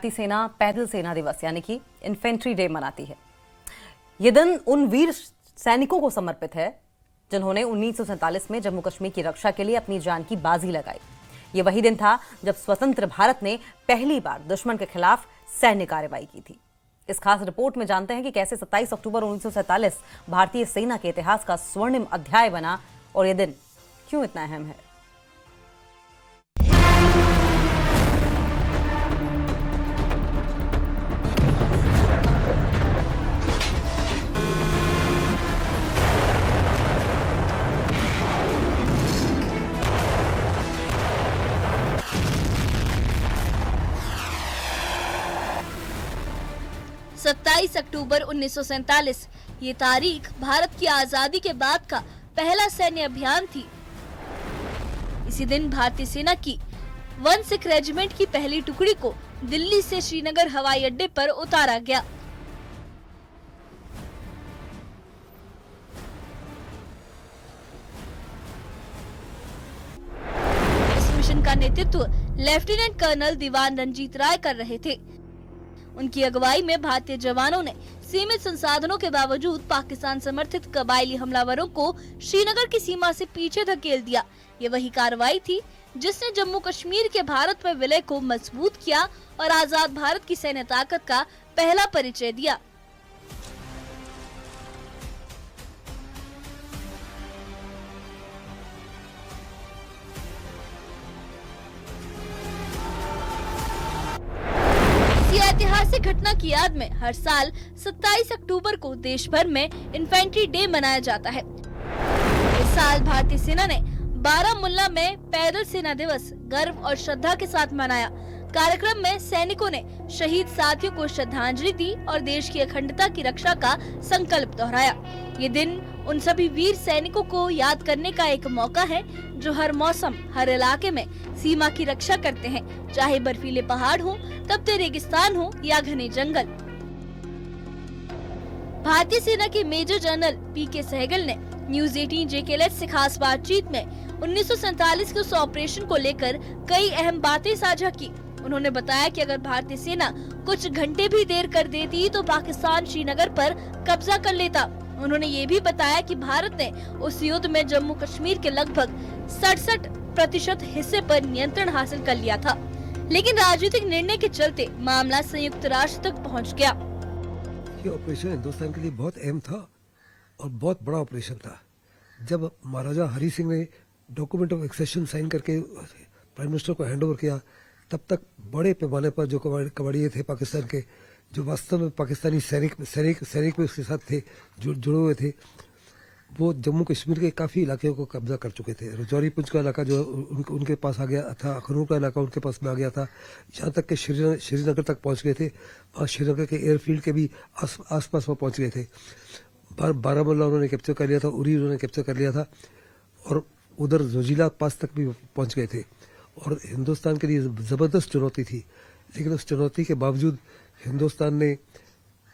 भारतीय सेना पैदल सेना दिवस यानी कि इन्फेंट्री डे मनाती है। यह दिन उन वीर सैनिकों को समर्पित है जिन्होंने 1947 में जम्मू कश्मीर की रक्षा के लिए अपनी जान की बाजी लगाई। ये वही दिन था जब स्वतंत्र भारत ने पहली बार दुश्मन के खिलाफ सैन्य कार्रवाई की थी। इस खास रिपोर्ट में जानते हैं कि कैसे 27 अक्टूबर 1947 भारतीय सेना के इतिहास का स्वर्णिम अध्याय बना और यह दिन क्यों इतना अहम है। 27 अक्टूबर 1947 ये तारीख भारत की आजादी के बाद का पहला सैन्य अभियान थी। इसी दिन भारतीय सेना की 16 रेजिमेंट की पहली टुकड़ी को दिल्ली से श्रीनगर हवाई अड्डे पर उतारा गया। इस मिशन का नेतृत्व लेफ्टिनेंट कर्नल दीवान रंजीत राय कर रहे थे। उनकी अगुवाई में भारतीय जवानों ने सीमित संसाधनों के बावजूद पाकिस्तान समर्थित कबायली हमलावरों को श्रीनगर की सीमा से पीछे धकेल दिया। ये वही कार्रवाई थी जिसने जम्मू कश्मीर के भारत में विलय को मजबूत किया और आजाद भारत की सैन्य ताकत का पहला परिचय दिया। ऐतिहासिक घटना की याद में हर साल 27 अक्टूबर को देश भर में इन्फेंट्री डे मनाया जाता है। इस साल भारतीय सेना ने बारामुल्ला में पैदल सेना दिवस गर्व और श्रद्धा के साथ मनाया। कार्यक्रम में सैनिकों ने शहीद साथियों को श्रद्धांजलि दी और देश की अखंडता की रक्षा का संकल्प दोहराया। ये दिन उन सभी वीर सैनिकों को याद करने का एक मौका है जो हर मौसम, हर इलाके में सीमा की रक्षा करते हैं, चाहे बर्फीले पहाड़ हो, तपते रेगिस्तान हो या घने जंगल। भारतीय सेना के मेजर जनरल पीके सहगल ने न्यूज 18 जेकेलेट से खास बातचीत में 1947 के उस ऑपरेशन को लेकर कई अहम बातें साझा की। उन्होंने बताया कि अगर भारतीय सेना कुछ घंटे भी देर कर देती तो पाकिस्तान श्रीनगर पर कब्जा कर लेता। उन्होंने ये भी बताया कि भारत ने उस युद्ध में जम्मू कश्मीर के लगभग 67% हिस्से पर नियंत्रण हासिल कर लिया था, लेकिन राजनीतिक निर्णय के चलते मामला संयुक्त राष्ट्र तक पहुंच गया। ये ऑपरेशन हिंदुस्तान के लिए बहुत अहम था और बहुत बड़ा ऑपरेशन था। जब महाराजा हरि सिंह ने डॉक्यूमेंट ऑफ एक्सेशन साइन करके प्राइम मिनिस्टर को हैंडओवर किया, तब तक बड़े पैमाने पर जो कबाड़िए थे पाकिस्तान के, जो वास्तव में पाकिस्तानी सैनिक में उसके साथ थे, जुड़े हुए थे, वो जम्मू कश्मीर के काफ़ी इलाकों को कब्जा कर चुके थे। रजौरी पुंछ का इलाका जो उनके पास आ गया था, अखनूर का इलाका उनके पास में आ गया था, यहाँ तक कि श्रीनगर तक पहुँच गए थे और श्रीनगर के एयरफील्ड के भी आसपास वो पहुँच गए थे। बारामुल्ला उन्होंने कैप्चर कर लिया था, उरी उन्होंने कैप्चर कर लिया था और उधर जोजिला पास तक भी पहुँच गए थे। और हिंदुस्तान के लिए ज़बरदस्त चुनौती थी, लेकिन उस चुनौती के बावजूद हिंदुस्तान ने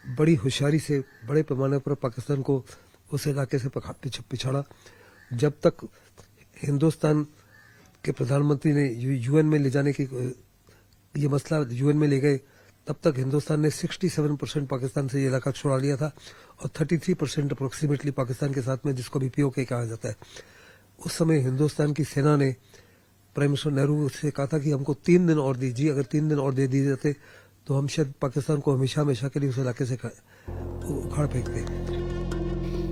बड़ी होशियारी से बड़े पैमाने पर पाकिस्तान को उस इलाके से पिछाड़ा। जब तक हिंदुस्तान के प्रधानमंत्री ने यूएन में ले जाने की ये मसला यूएन में ले गए, तब तक हिंदुस्तान ने 67% पाकिस्तान से ये इलाका छुड़ा लिया था और 33% अप्रोक्सीमेटली पाकिस्तान के साथ में, जिसको भी पीओके कहा जाता है। उस समय हिंदुस्तान की सेना ने प्राइम मिनिस्टर नेहरू से कहा था कि हमको 3 दिन और दीजिए, अगर 3 दिन और दे दिए जाते तो हम शायद पाकिस्तान को हमेशा के लिए उस इलाके से उखाड़ फेंकते।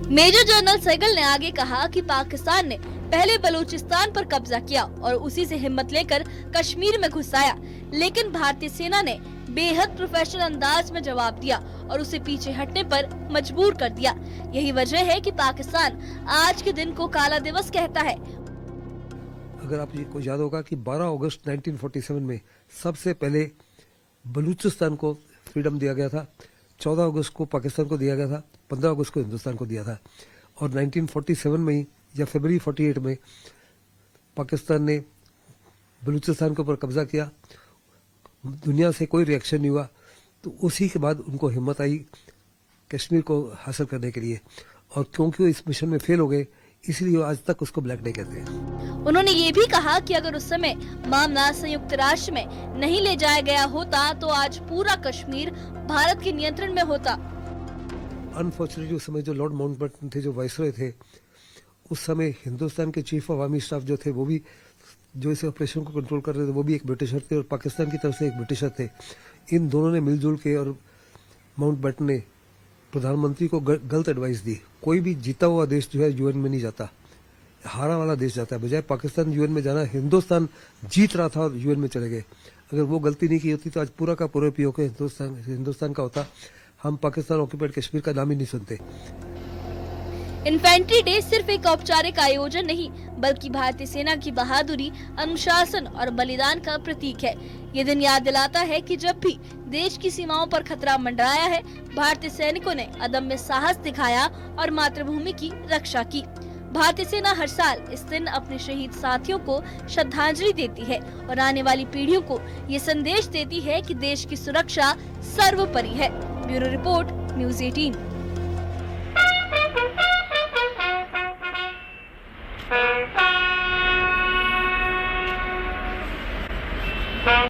मेजर जनरल सहगल ने आगे कहा कि पाकिस्तान ने पहले बलूचिस्तान पर कब्जा किया और उसी से हिम्मत लेकर कश्मीर में घुस आया, लेकिन भारतीय सेना ने बेहद प्रोफेशनल अंदाज में जवाब दिया और उसे पीछे हटने पर मजबूर कर दिया। यही वजह है कि पाकिस्तान आज के दिन को काला दिवस कहता है। अगर आपको याद होगा कि 12 अगस्त 1947 में सबसे पहले बलूचिस्तान को फ्रीडम दिया गया था, 14 अगस्त को पाकिस्तान को दिया गया था, 15 अगस्त को हिंदुस्तान को दिया था और 1947 में ही या फरवरी 48 में पाकिस्तान ने बलूचिस्तान के ऊपर कब्जा किया। दुनिया से कोई रिएक्शन नहीं हुआ, तो उसी के बाद उनको हिम्मत आई कश्मीर को हासिल करने के लिए। और क्योंकि वो इस मिशन में फेल हो गए, इसलिए वो आज तक उसको ब्लैक डे कहते हैं। उन्होंने ये भी कहा कि अगर उस समय मामला संयुक्त राष्ट्र में नहीं ले जाया गया होता तो आज पूरा कश्मीर भारत के नियंत्रण में होता। अनफॉर्चुनेटली उस समय जो लॉर्ड माउंटबेटन थे, जो वाइसरॉय थे, उस समय हिंदुस्तान के चीफ ऑफ आर्मी स्टाफ जो थे, वो भी जो इस ऑपरेशन को कंट्रोल कर रहे थे, वो भी एक ब्रिटिशर थे और पाकिस्तान की तरफ से एक ब्रिटिशर थे। इन दोनों ने मिलजुल के और माउंटबेटन ने प्रधानमंत्री को गलत एडवाइस दी। कोई भी जीता हुआ देश जो है यूएन में नहीं जाता, हारा वाला देश जाता है। बजाय पाकिस्तान यूएन में जाना, हिंदुस्तान जीत रहा था और यूएन में चले गए। अगर वो गलती नहीं की होती तो आज पूरा का पूरा पीओके हिंदुस्तान का होता। हम पाकिस्तान ऑक्यूपाइड कश्मीर का नाम ही नहीं सुनते। इन्फेंट्री डे सिर्फ एक औपचारिक आयोजन नहीं, बल्कि भारतीय सेना की बहादुरी, अनुशासन और बलिदान का प्रतीक है। ये दिन याद दिलाता है कि जब भी देश की सीमाओं पर खतरा मंडराया है, भारतीय सैनिकों ने अदम्य साहस दिखाया और मातृभूमि की रक्षा की। भारतीय सेना हर साल इस दिन अपने शहीद साथियों को श्रद्धांजलि देती है और आने वाली पीढ़ियों को ये संदेश देती है कि देश की सुरक्षा सर्वोपरि है। Bureau report, news 18।